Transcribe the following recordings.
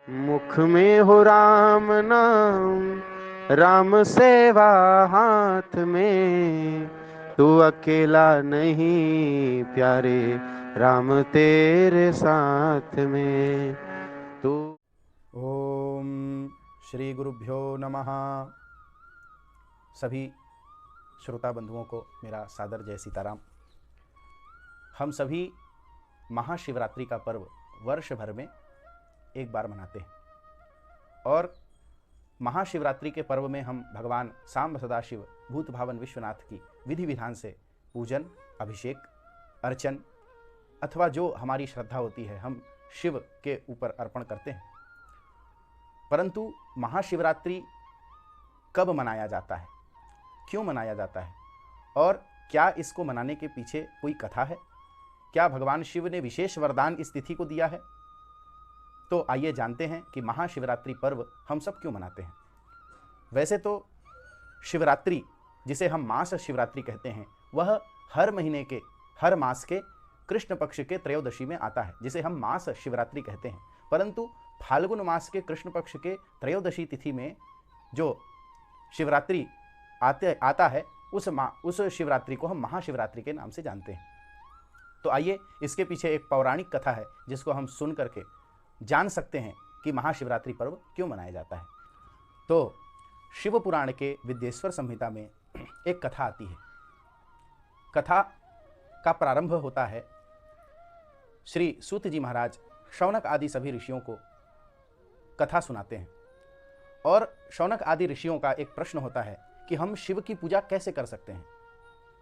मुख में हो राम नाम, राम सेवा हाथ में। तू अकेला नहीं प्यारे, राम तेरे साथ में। तू ओम श्री गुरुभ्यो नमः। सभी श्रोता बंधुओं को मेरा सादर जय सीताराम। हम सभी महाशिवरात्रि का पर्व वर्ष भर में एक बार मनाते हैं और महाशिवरात्रि के पर्व में हम भगवान सांब सदाशिव भूत भावन विश्वनाथ की विधि विधान से पूजन, अभिषेक, अर्चन अथवा जो हमारी श्रद्धा होती है हम शिव के ऊपर अर्पण करते हैं। परंतु महाशिवरात्रि कब मनाया जाता है, क्यों मनाया जाता है और क्या इसको मनाने के पीछे कोई कथा है? क्या भगवान शिव ने विशेष वरदान इस तिथि को दिया है? तो आइए जानते हैं कि महाशिवरात्रि पर्व हम सब क्यों मनाते हैं। वैसे तो शिवरात्रि, जिसे हम मास शिवरात्रि कहते हैं, वह हर महीने के हर मास के कृष्ण पक्ष के त्रयोदशी में आता है, जिसे हम मास शिवरात्रि कहते हैं। परंतु फाल्गुन मास के कृष्ण पक्ष के त्रयोदशी तिथि में जो शिवरात्रि आता है, उस शिवरात्रि को हम महाशिवरात्रि के नाम से जानते हैं। तो आइए इसके पीछे एक पौराणिक कथा है जिसको हम सुन करके जान सकते हैं कि महाशिवरात्रि पर्व क्यों मनाया जाता है। तो शिव पुराण के विद्येश्वर संहिता में एक कथा आती है। कथा का प्रारंभ होता है, श्री सूत जी महाराज शौनक आदि सभी ऋषियों को कथा सुनाते हैं और शौनक आदि ऋषियों का एक प्रश्न होता है कि हम शिव की पूजा कैसे कर सकते हैं,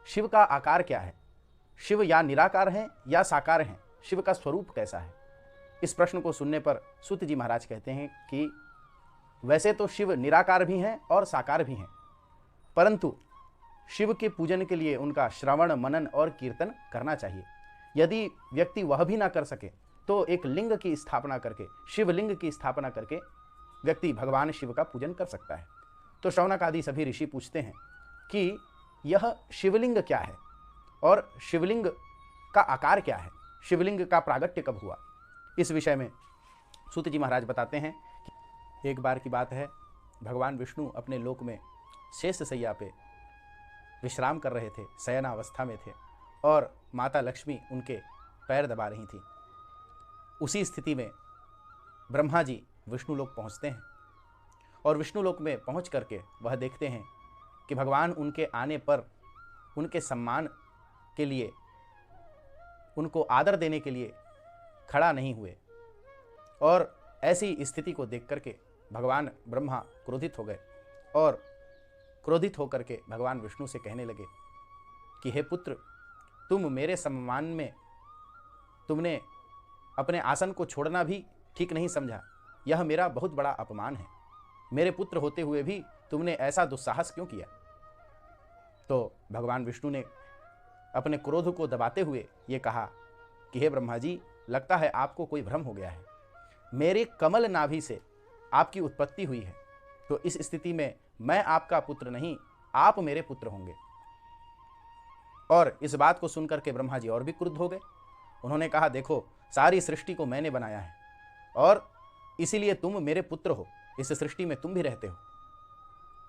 शिव का आकार क्या है, शिव या निराकार हैं या साकार हैं, शिव का स्वरूप कैसा है। इस प्रश्न को सुनने पर सूत जी महाराज कहते हैं कि वैसे तो शिव निराकार भी हैं और साकार भी हैं, परंतु शिव के पूजन के लिए उनका श्रवण, मनन और कीर्तन करना चाहिए। यदि व्यक्ति वह भी ना कर सके तो एक लिंग की स्थापना करके, शिवलिंग की स्थापना करके व्यक्ति भगवान शिव का पूजन कर सकता है। तो शौनक आदि सभी ऋषि पूछते हैं कि यह शिवलिंग क्या है और शिवलिंग का आकार क्या है, शिवलिंग का प्रागट्य कब हुआ। इस विषय में सूत जी महाराज बताते हैं कि एक बार की बात है, भगवान विष्णु अपने लोक में शेष शैया पे विश्राम कर रहे थे, शयनावस्था में थे और माता लक्ष्मी उनके पैर दबा रही थी। उसी स्थिति में ब्रह्मा जी विष्णु लोक पहुँचते हैं और विष्णु लोक में पहुँच करके वह देखते हैं कि भगवान उनके आने पर उनके सम्मान के लिए, उनको आदर देने के लिए खड़ा नहीं हुए। और ऐसी स्थिति को देख करके भगवान ब्रह्मा क्रोधित हो गए और क्रोधित होकर के भगवान विष्णु से कहने लगे कि हे पुत्र, तुम मेरे सम्मान में तुमने अपने आसन को छोड़ना भी ठीक नहीं समझा, यह मेरा बहुत बड़ा अपमान है। मेरे पुत्र होते हुए भी तुमने ऐसा दुस्साहस क्यों किया। तो भगवान विष्णु ने अपने क्रोध को दबाते हुए ये कहा कि हे ब्रह्मा जी, लगता है आपको कोई भ्रम हो गया है। मेरे कमल नाभि से आपकी उत्पत्ति हुई है, तो इस स्थिति में मैं आपका पुत्र नहीं, आप मेरे पुत्र होंगे। और इस बात को सुनकर के ब्रह्मा जी और भी क्रुद्ध हो गए। उन्होंने कहा, देखो, सारी सृष्टि को मैंने बनाया है और इसीलिए तुम मेरे पुत्र हो, इस सृष्टि में तुम भी रहते हो।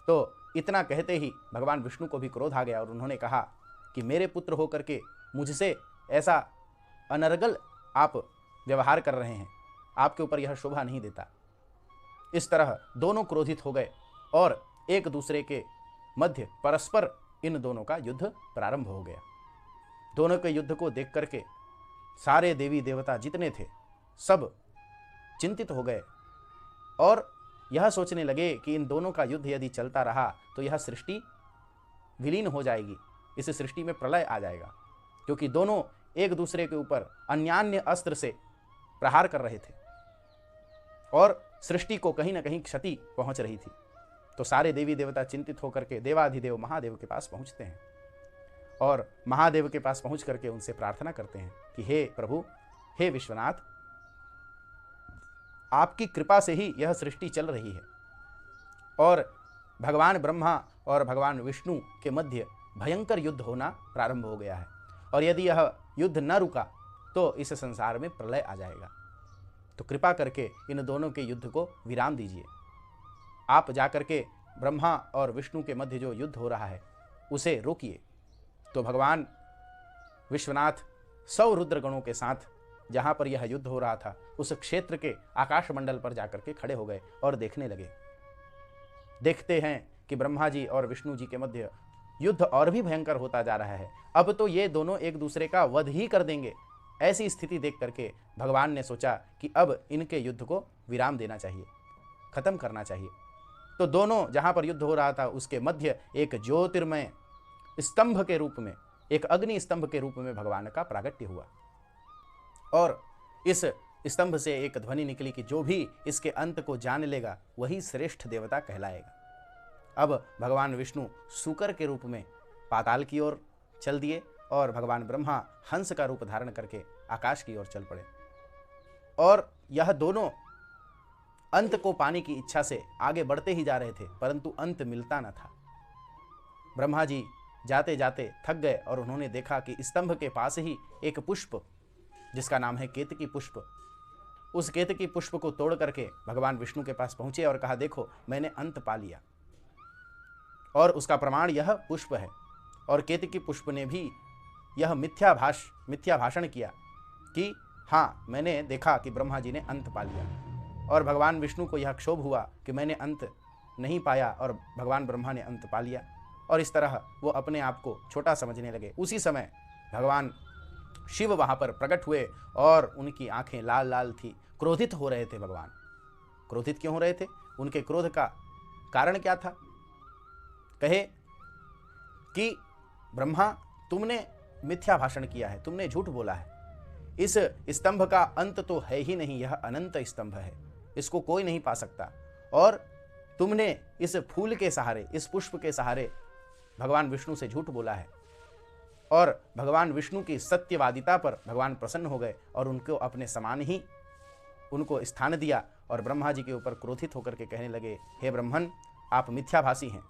तो इतना कहते ही भगवान विष्णु को भी क्रोध आ गया और उन्होंने कहा कि मेरे पुत्र होकर के मुझसे ऐसा अनर्गल आप व्यवहार कर रहे हैं, आपके ऊपर यह शोभा नहीं देता। इस तरह दोनों क्रोधित हो गए और एक दूसरे के मध्य परस्पर इन दोनों का युद्ध प्रारंभ हो गया। दोनों के युद्ध को देख करके सारे देवी देवता जितने थे सब चिंतित हो गए और यह सोचने लगे कि इन दोनों का युद्ध यदि चलता रहा तो यह सृष्टि विलीन हो जाएगी, इस सृष्टि में प्रलय आ जाएगा, क्योंकि दोनों एक दूसरे के ऊपर अन्यान्य अस्त्र से प्रहार कर रहे थे और सृष्टि को कहीं ना कहीं क्षति पहुंच रही थी। तो सारे देवी देवता चिंतित होकर के देवाधिदेव महादेव के पास पहुंचते हैं और महादेव के पास पहुंच करके उनसे प्रार्थना करते हैं कि हे प्रभु, हे विश्वनाथ, आपकी कृपा से ही यह सृष्टि चल रही है और भगवान ब्रह्मा और भगवान विष्णु के मध्य भयंकर युद्ध होना प्रारंभ हो गया है और यदि यह युद्ध न रुका तो इस संसार में प्रलय आ जाएगा। तो कृपा करके इन दोनों के युद्ध को विराम दीजिए। आप जाकर के ब्रह्मा और विष्णु के मध्य जो युद्ध हो रहा है उसे रोकिए। तो भगवान विश्वनाथ 100 रुद्रगणों के साथ जहाँ पर यह युद्ध हो रहा था उस क्षेत्र के आकाश मंडल पर जाकर के खड़े हो गए और देखने लगे। देखते हैं कि ब्रह्मा जी और विष्णु जी के मध्य युद्ध और भी भयंकर होता जा रहा है। अब तो ये दोनों एक दूसरे का वध ही कर देंगे। ऐसी स्थिति देख करके भगवान ने सोचा कि अब इनके युद्ध को विराम देना चाहिए, खत्म करना चाहिए। तो दोनों जहां पर युद्ध हो रहा था उसके मध्य एक ज्योतिर्मय स्तंभ के रूप में, एक अग्नि स्तंभ के रूप में भगवान का प्रागट्य हुआ और इस स्तंभ से एक ध्वनि निकली कि जो भी इसके अंत को जान लेगा वही श्रेष्ठ देवता कहलाएगा। अब भगवान विष्णु सूकर के रूप में पाताल की ओर चल दिए और भगवान ब्रह्मा हंस का रूप धारण करके आकाश की ओर चल पड़े। और यह दोनों अंत को पाने की इच्छा से आगे बढ़ते ही जा रहे थे, परंतु अंत मिलता न था। ब्रह्मा जी जाते जाते थक गए और उन्होंने देखा कि स्तंभ के पास ही एक पुष्प जिसका नाम है केतकी पुष्प, उस केतकी पुष्प को तोड़ करके भगवान विष्णु के पास पहुंचे और कहा, देखो मैंने अंत पा लिया। और उसका प्रमाण यह पुष्प है। और केतकी पुष्प ने भी यह मिथ्या भाषण किया कि हाँ मैंने देखा कि ब्रह्मा जी ने अंत पा लिया। और भगवान विष्णु को यह क्षोभ हुआ कि मैंने अंत नहीं पाया और भगवान ब्रह्मा ने अंत पा लिया। और इस तरह वो अपने आप को छोटा समझने लगे। उसी समय भगवान शिव वहाँ पर प्रकट हुए और उनकी आंखें लाल लाल थी, क्रोधित हो रहे थे। भगवान क्रोधित क्यों हो रहे थे? उनके क्रोध का कारण क्या था? कहे कि ब्रह्मा तुमने मिथ्या भाषण किया है, तुमने झूठ बोला है। इस स्तंभ का अंत तो है ही नहीं, यह अनंत स्तंभ है, इसको कोई नहीं पा सकता। और तुमने इस फूल के सहारे, इस पुष्प के सहारे भगवान विष्णु से झूठ बोला है। और भगवान विष्णु की सत्यवादिता पर भगवान प्रसन्न हो गए और उनको अपने समान ही उनको स्थान दिया। और ब्रह्मा जी के ऊपर क्रोधित होकर के कहने लगे, हे ब्रह्मन आप मिथ्याभाषी हैं,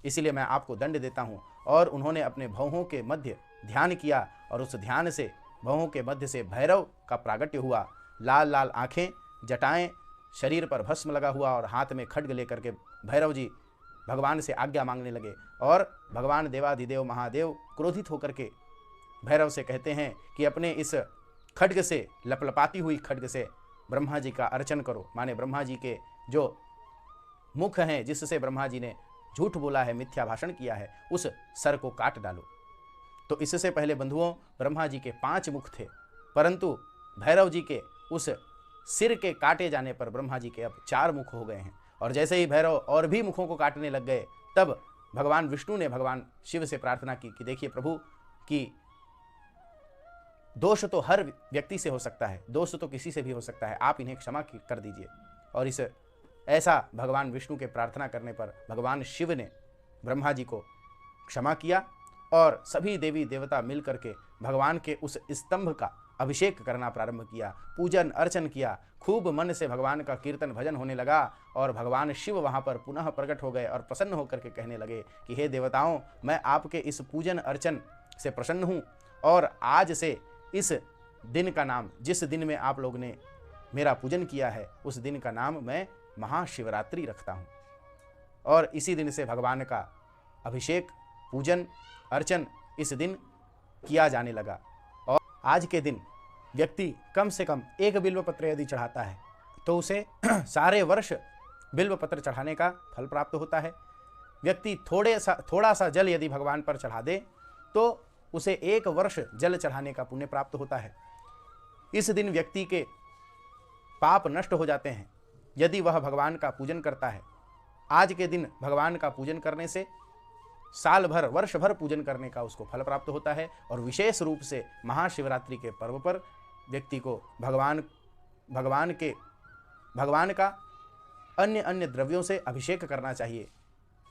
इसीलिए मैं आपको दंड देता हूँ। और उन्होंने अपने भौहों के मध्य ध्यान किया और उस ध्यान से भौहों के मध्य से भैरव का प्रागट्य हुआ। लाल लाल आँखें, जटाएं, शरीर पर भस्म लगा हुआ और हाथ में खड्ग लेकर के भैरव जी भगवान से आज्ञा मांगने लगे। और भगवान देवाधिदेव महादेव क्रोधित होकर के भैरव से कहते हैं कि अपने इस खड्ग से, लपलपाती हुई खड्ग से ब्रह्मा जी का अर्चन करो। माने ब्रह्मा जी के जो मुख हैं जिससे ब्रह्मा जी ने झूठ बोला है, मिथ्या भाषण किया है, उस सर को काट डालो। तो इससे पहले बंधुओं ब्रह्मा जी के 5 मुख थे, परंतु भैरव जी के उस सिर के काटे जाने पर ब्रह्मा जी के अब 4 मुख हो गए हैं। और जैसे ही भैरव और भी मुखों को काटने लग गए, तब भगवान विष्णु ने भगवान शिव से प्रार्थना की कि देखिए प्रभु, कि दोष तो हर व्यक्ति से हो सकता है, दोष तो किसी से भी हो सकता है, आप इन्हें क्षमा कर दीजिए। और इस ऐसा भगवान विष्णु के प्रार्थना करने पर भगवान शिव ने ब्रह्मा जी को क्षमा किया और सभी देवी देवता मिलकर के भगवान के उस स्तंभ का अभिषेक करना प्रारंभ किया, पूजन अर्चन किया। खूब मन से भगवान का कीर्तन भजन होने लगा और भगवान शिव वहाँ पर पुनः प्रकट हो गए और प्रसन्न होकर के कहने लगे कि हे देवताओं, मैं आपके इस पूजन अर्चन से प्रसन्न हूँ और आज से इस दिन का नाम, जिस दिन में आप लोग ने मेरा पूजन किया है, उस दिन का नाम मैं महाशिवरात्रि रखता हूँ। और इसी दिन से भगवान का अभिषेक, पूजन अर्चन इस दिन किया जाने लगा। और आज के दिन व्यक्ति कम से कम 1 बिल्वपत्र यदि चढ़ाता है तो उसे सारे वर्ष बिल्वपत्र चढ़ाने का फल प्राप्त होता है। व्यक्ति थोड़ा सा जल यदि भगवान पर चढ़ा दे तो उसे 1 वर्ष जल चढ़ाने का पुण्य प्राप्त होता है। इस दिन व्यक्ति के पाप नष्ट हो जाते हैं यदि वह भगवान का पूजन करता है। आज के दिन भगवान का पूजन करने से साल भर, वर्ष भर पूजन करने का उसको फल प्राप्त होता है। और विशेष रूप से महाशिवरात्रि के पर्व पर व्यक्ति को भगवान का अन्य अन्य द्रव्यों से अभिषेक करना चाहिए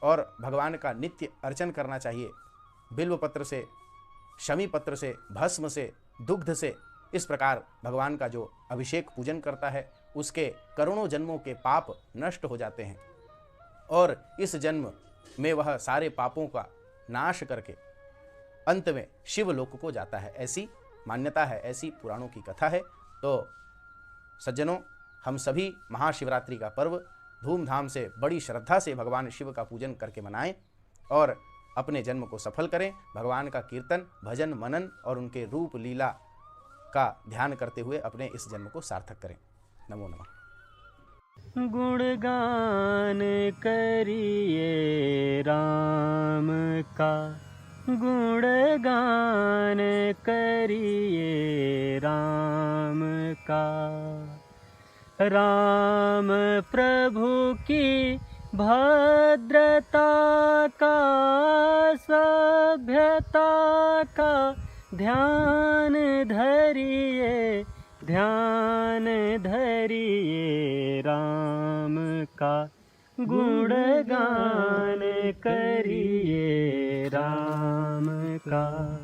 और भगवान का नित्य अर्चन करना चाहिए। बिल्वपत्र से, शमी पत्र से, भस्म से, दुग्ध से, इस प्रकार भगवान का जो अभिषेक पूजन करता है उसके करोड़ों जन्मों के पाप नष्ट हो जाते हैं और इस जन्म में वह सारे पापों का नाश करके अंत में शिवलोक को जाता है। ऐसी मान्यता है, ऐसी पुराणों की कथा है। तो सज्जनों, हम सभी महाशिवरात्रि का पर्व धूमधाम से बड़ी श्रद्धा से भगवान शिव का पूजन करके मनाएं और अपने जन्म को सफल करें। भगवान का कीर्तन, भजन, मनन और उनके रूप लीला का ध्यान करते हुए अपने इस जन्म को सार्थक करें। नमो नमः। गुणगान करिए राम का, गुणगान करिए राम का। राम प्रभु की भद्रता का, सभ्यता का ध्यान धरिए, ध्यान धरिए राम का। गुणगान करिए राम का।